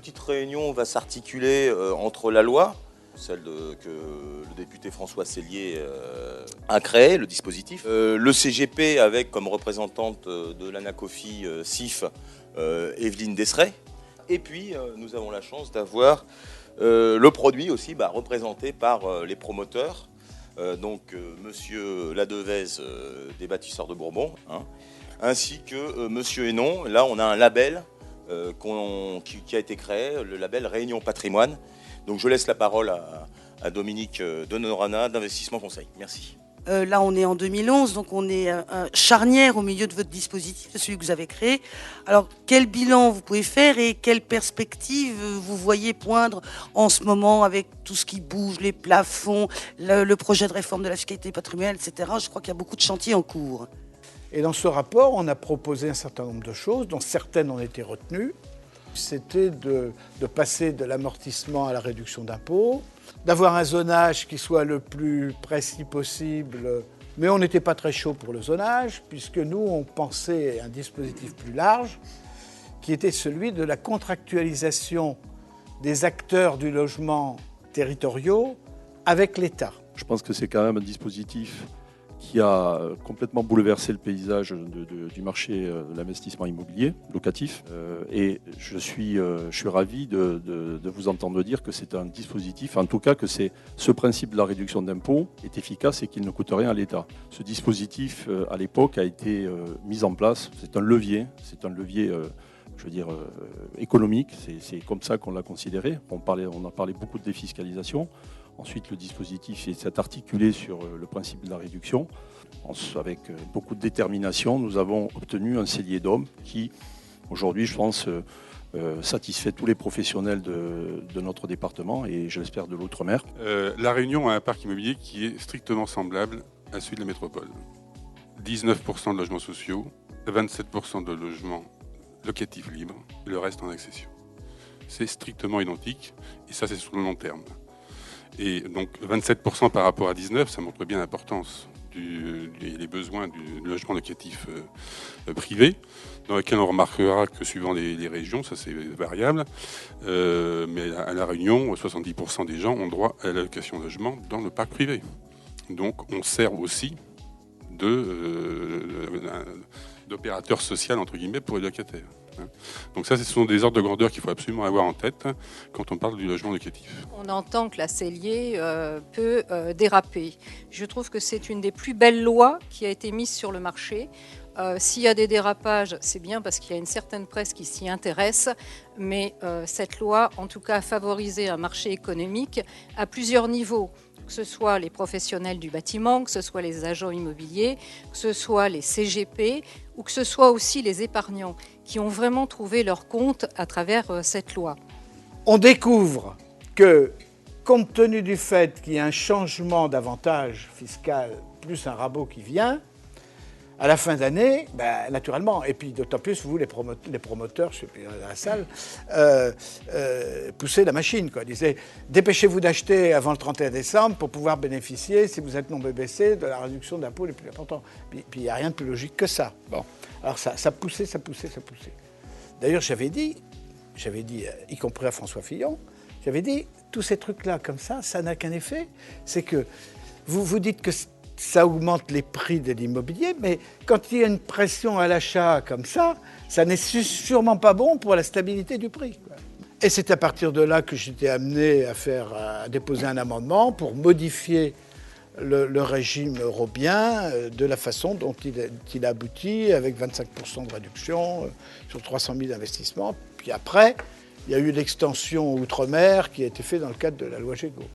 petite réunion va s'articuler entre la loi, que le député François Sellier a créé, le dispositif, le CGP avec comme représentante de l'ANACOFI CIF Evelyne Desseray, et puis nous avons la chance d'avoir le produit aussi représenté par les promoteurs, Monsieur Ladevez des Bâtisseurs de Bourbon, ainsi que Monsieur Hénon. Là on a un label qui a été créé, le label Réunion Patrimoine. Donc je laisse la parole à Dominique Donorana d'Investissement Conseil. Merci. Là, on est en 2011, donc on est charnière au milieu de votre dispositif, de celui que vous avez créé. Alors, quel bilan vous pouvez faire et quelle perspective vous voyez poindre en ce moment avec tout ce qui bouge, les plafonds, le projet de réforme de la fiscalité patrimoniale, etc. Je crois qu'il y a beaucoup de chantiers en cours. Et dans ce rapport, on a proposé un certain nombre de choses, dont certaines ont été retenues. C'était de passer de l'amortissement à la réduction d'impôts, d'avoir un zonage qui soit le plus précis possible, mais on n'était pas très chaud pour le zonage, puisque nous, on pensait à un dispositif plus large, qui était celui de la contractualisation des acteurs du logement territoriaux avec l'État. Je pense que c'est quand même un dispositif qui a complètement bouleversé le paysage du marché de l'investissement immobilier locatif. Et je suis ravi de vous entendre dire que c'est un dispositif, en tout cas que ce principe de la réduction d'impôts est efficace et qu'il ne coûte rien à l'État. Ce dispositif, à l'époque, a été mis en place. C'est un levier économique. C'est comme ça qu'on l'a considéré. On a parlé beaucoup de défiscalisation. Ensuite, le dispositif s'est articulé sur le principe de la réduction. Avec beaucoup de détermination, nous avons obtenu un cellier d'hommes qui, aujourd'hui, je pense, satisfait tous les professionnels de notre département et, je l'espère, de l'outre-mer. La Réunion a un parc immobilier qui est strictement semblable à celui de la métropole. 19% de logements sociaux, 27% de logements locatifs libres, le reste en accession. C'est strictement identique et ça, c'est sur le long terme. Et donc 27% par rapport à 19%, ça montre bien l'importance les besoins du logement locatif privé, dans lequel on remarquera que suivant les régions, ça c'est variable, mais à La Réunion, 70% des gens ont droit à la location logement dans le parc privé. Donc on sert aussi d'opérateur social entre guillemets pour les locataires. Donc ça, ce sont des ordres de grandeur qu'il faut absolument avoir en tête quand on parle du logement locatif. On entend que la Sellier peut déraper. Je trouve que c'est une des plus belles lois qui a été mise sur le marché. S'il y a des dérapages, c'est bien parce qu'il y a une certaine presse qui s'y intéresse, mais cette loi, en tout cas, a favorisé un marché économique à plusieurs niveaux. Que ce soit les professionnels du bâtiment, que ce soit les agents immobiliers, que ce soit les CGP ou que ce soit aussi les épargnants qui ont vraiment trouvé leur compte à travers cette loi. On découvre que, compte tenu du fait qu'il y a un changement d'avantage fiscal plus un rabot qui vient, à la fin d'année, naturellement, et puis d'autant plus vous, les promoteurs, je sais plus, dans la salle, poussez la machine, quoi. Disaient, dépêchez-vous d'acheter avant le 31 décembre pour pouvoir bénéficier, si vous êtes non BBC, de la réduction d'impôts les plus importants. Puis il n'y a rien de plus logique que ça. Bon. Alors ça poussait. D'ailleurs, j'avais dit, y compris à François Fillon, j'avais dit, tous ces trucs-là comme ça n'a qu'un effet, c'est que vous dites que ça augmente les prix de l'immobilier, mais quand il y a une pression à l'achat comme ça n'est sûrement pas bon pour la stabilité du prix, quoi. Et c'est à partir de là que j'étais amené à déposer un amendement pour modifier le régime européen de la façon dont il aboutit, avec 25% de réduction sur 300 000 investissements. Puis après, il y a eu l'extension outre-mer qui a été faite dans le cadre de la loi Gégaud.